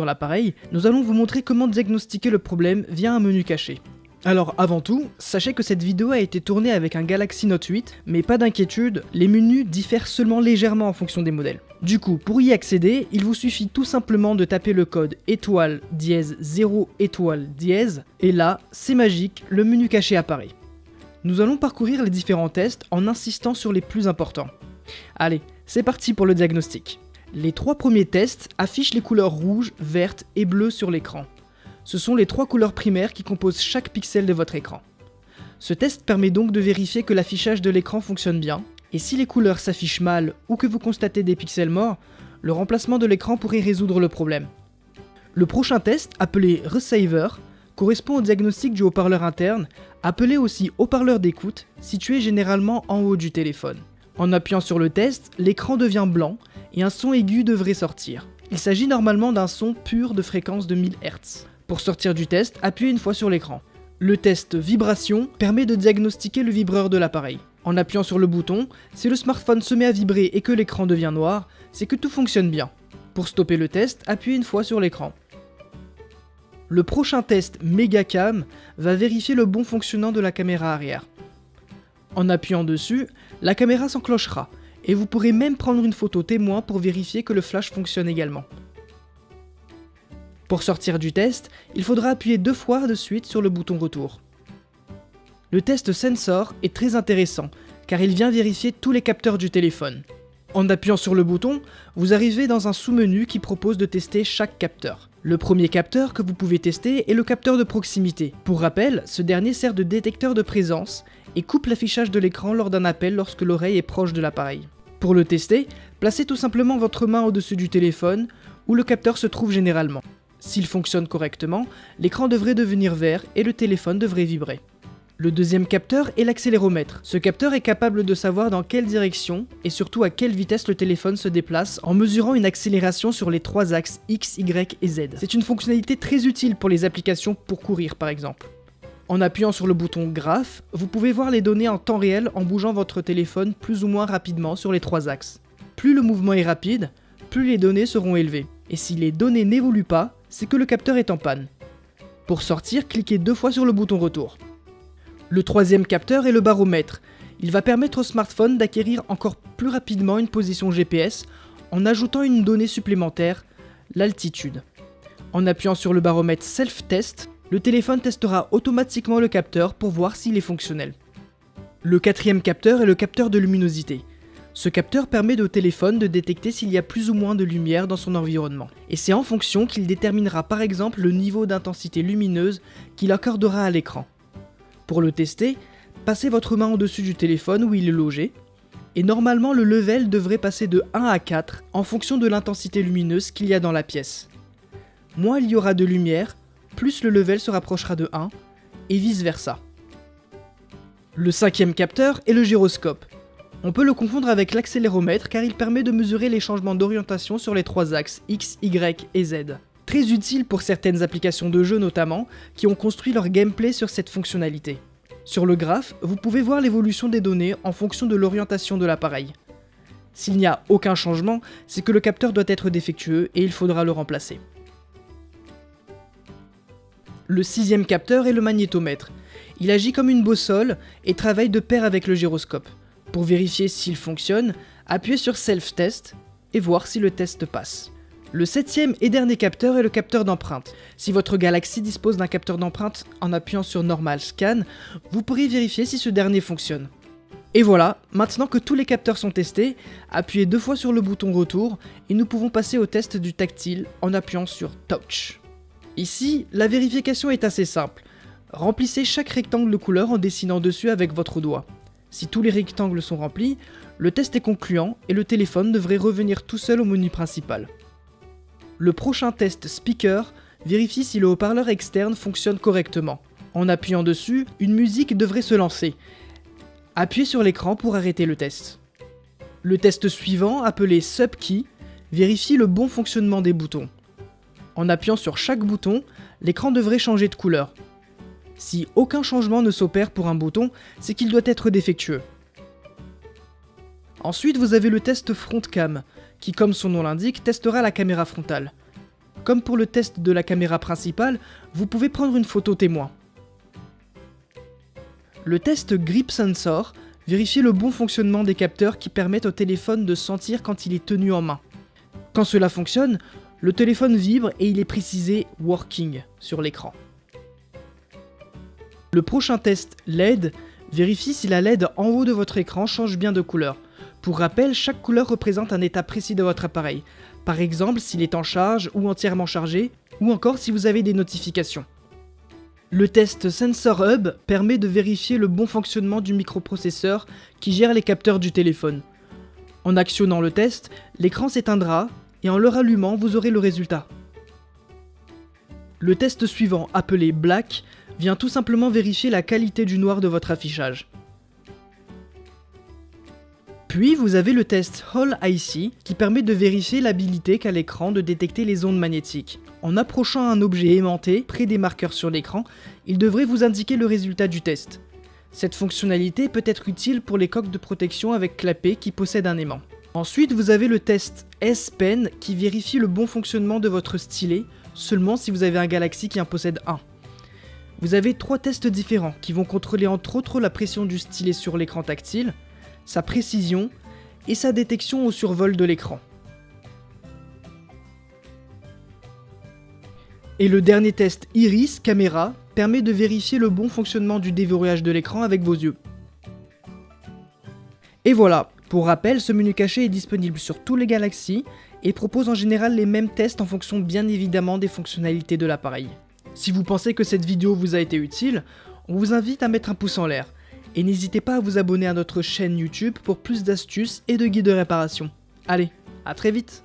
Sur l'appareil, nous allons vous montrer comment diagnostiquer le problème via un menu caché. Alors avant tout, sachez que cette vidéo a été tournée avec un Galaxy Note 8, mais pas d'inquiétude, les menus diffèrent seulement légèrement en fonction des modèles. Du coup, pour y accéder, il vous suffit tout simplement de taper le code étoile dièse 0 étoile dièse, et là, c'est magique, le menu caché apparaît. Nous allons parcourir les différents tests en insistant sur les plus importants. Allez, c'est parti pour le diagnostic. Les 3 premiers tests affichent les couleurs rouge, verte et bleue sur l'écran. Ce sont les 3 couleurs primaires qui composent chaque pixel de votre écran. Ce test permet donc de vérifier que l'affichage de l'écran fonctionne bien, et si les couleurs s'affichent mal ou que vous constatez des pixels morts, le remplacement de l'écran pourrait résoudre le problème. Le prochain test, appelé Receiver, correspond au diagnostic du haut-parleur interne, appelé aussi haut-parleur d'écoute, situé généralement en haut du téléphone. En appuyant sur le test, l'écran devient blanc et un son aigu devrait sortir. Il s'agit normalement d'un son pur de fréquence de 1000 Hz. Pour sortir du test, appuyez une fois sur l'écran. Le test vibration permet de diagnostiquer le vibreur de l'appareil. En appuyant sur le bouton, si le smartphone se met à vibrer et que l'écran devient noir, c'est que tout fonctionne bien. Pour stopper le test, appuyez une fois sur l'écran. Le prochain test Megacam va vérifier le bon fonctionnement de la caméra arrière. En appuyant dessus, la caméra s'enclenchera et vous pourrez même prendre une photo témoin pour vérifier que le flash fonctionne également. Pour sortir du test, il faudra appuyer 2 fois de suite sur le bouton retour. Le test Sensor est très intéressant car il vient vérifier tous les capteurs du téléphone. En appuyant sur le bouton, vous arrivez dans un sous-menu qui propose de tester chaque capteur. Le premier capteur que vous pouvez tester est le capteur de proximité. Pour rappel, ce dernier sert de détecteur de présence et coupe l'affichage de l'écran lors d'un appel lorsque l'oreille est proche de l'appareil. Pour le tester, placez tout simplement votre main au-dessus du téléphone où le capteur se trouve généralement. S'il fonctionne correctement, l'écran devrait devenir vert et le téléphone devrait vibrer. Le deuxième capteur est l'accéléromètre. Ce capteur est capable de savoir dans quelle direction et surtout à quelle vitesse le téléphone se déplace en mesurant une accélération sur les 3 axes X, Y et Z. C'est une fonctionnalité très utile pour les applications pour courir par exemple. En appuyant sur le bouton Graph, vous pouvez voir les données en temps réel en bougeant votre téléphone plus ou moins rapidement sur les 3 axes. Plus le mouvement est rapide, plus les données seront élevées. Et si les données n'évoluent pas, c'est que le capteur est en panne. Pour sortir, cliquez 2 fois sur le bouton retour. Le troisième capteur est le baromètre. Il va permettre au smartphone d'acquérir encore plus rapidement une position GPS en ajoutant une donnée supplémentaire, l'altitude. En appuyant sur le baromètre Self-Test, le téléphone testera automatiquement le capteur pour voir s'il est fonctionnel. Le quatrième capteur est le capteur de luminosité. Ce capteur permet au téléphone de détecter s'il y a plus ou moins de lumière dans son environnement. Et c'est en fonction qu'il déterminera par exemple le niveau d'intensité lumineuse qu'il accordera à l'écran. Pour le tester, passez votre main au-dessus du téléphone où il est logé, et normalement le level devrait passer de 1 à 4 en fonction de l'intensité lumineuse qu'il y a dans la pièce. Moins il y aura de lumière, plus le level se rapprochera de 1, et vice versa. Le cinquième capteur est le gyroscope. On peut le confondre avec l'accéléromètre car il permet de mesurer les changements d'orientation sur les 3 axes X, Y et Z. Très utile pour certaines applications de jeux notamment, qui ont construit leur gameplay sur cette fonctionnalité. Sur le graphe, vous pouvez voir l'évolution des données en fonction de l'orientation de l'appareil. S'il n'y a aucun changement, c'est que le capteur doit être défectueux et il faudra le remplacer. Le sixième capteur est le magnétomètre. Il agit comme une boussole et travaille de pair avec le gyroscope. Pour vérifier s'il fonctionne, appuyez sur Self-Test et voir si le test passe. Le septième et dernier capteur est le capteur d'empreinte. Si votre Galaxy dispose d'un capteur d'empreinte en appuyant sur Normal Scan, vous pourrez vérifier si ce dernier fonctionne. Et voilà, maintenant que tous les capteurs sont testés, appuyez 2 fois sur le bouton retour et nous pouvons passer au test du tactile en appuyant sur Touch. Ici, la vérification est assez simple. Remplissez chaque rectangle de couleur en dessinant dessus avec votre doigt. Si tous les rectangles sont remplis, le test est concluant et le téléphone devrait revenir tout seul au menu principal. Le prochain test Speaker vérifie si le haut-parleur externe fonctionne correctement. En appuyant dessus, une musique devrait se lancer. Appuyez sur l'écran pour arrêter le test. Le test suivant, appelé Subkey, vérifie le bon fonctionnement des boutons. En appuyant sur chaque bouton, l'écran devrait changer de couleur. Si aucun changement ne s'opère pour un bouton, c'est qu'il doit être défectueux. Ensuite, vous avez le test Front Cam, qui comme son nom l'indique, testera la caméra frontale. Comme pour le test de la caméra principale, vous pouvez prendre une photo témoin. Le test Grip Sensor vérifie le bon fonctionnement des capteurs qui permettent au téléphone de sentir quand il est tenu en main. Quand cela fonctionne, le téléphone vibre et il est précisé « Working » sur l'écran. Le prochain test LED vérifie si la LED en haut de votre écran change bien de couleur. Pour rappel, chaque couleur représente un état précis de votre appareil. Par exemple, s'il est en charge ou entièrement chargé, ou encore si vous avez des notifications. Le test Sensor Hub permet de vérifier le bon fonctionnement du microprocesseur qui gère les capteurs du téléphone. En actionnant le test, l'écran s'éteindra et en le rallumant, vous aurez le résultat. Le test suivant, appelé Black, vient tout simplement vérifier la qualité du noir de votre affichage. Puis vous avez le test Hall IC qui permet de vérifier l'habilité qu'a l'écran de détecter les ondes magnétiques. En approchant un objet aimanté près des marqueurs sur l'écran, il devrait vous indiquer le résultat du test. Cette fonctionnalité peut être utile pour les coques de protection avec clapet qui possèdent un aimant. Ensuite, vous avez le test S-Pen qui vérifie le bon fonctionnement de votre stylet, seulement si vous avez un Galaxy qui en possède un. Vous avez 3 tests différents qui vont contrôler entre autres la pression du stylet sur l'écran tactile, sa précision et sa détection au survol de l'écran. Et le dernier test Iris Caméra permet de vérifier le bon fonctionnement du déverrouillage de l'écran avec vos yeux. Et voilà, pour rappel, ce menu caché est disponible sur tous les Galaxy et propose en général les mêmes tests en fonction bien évidemment des fonctionnalités de l'appareil. Si vous pensez que cette vidéo vous a été utile, on vous invite à mettre un pouce en l'air. Et n'hésitez pas à vous abonner à notre chaîne YouTube pour plus d'astuces et de guides de réparation. Allez, à très vite!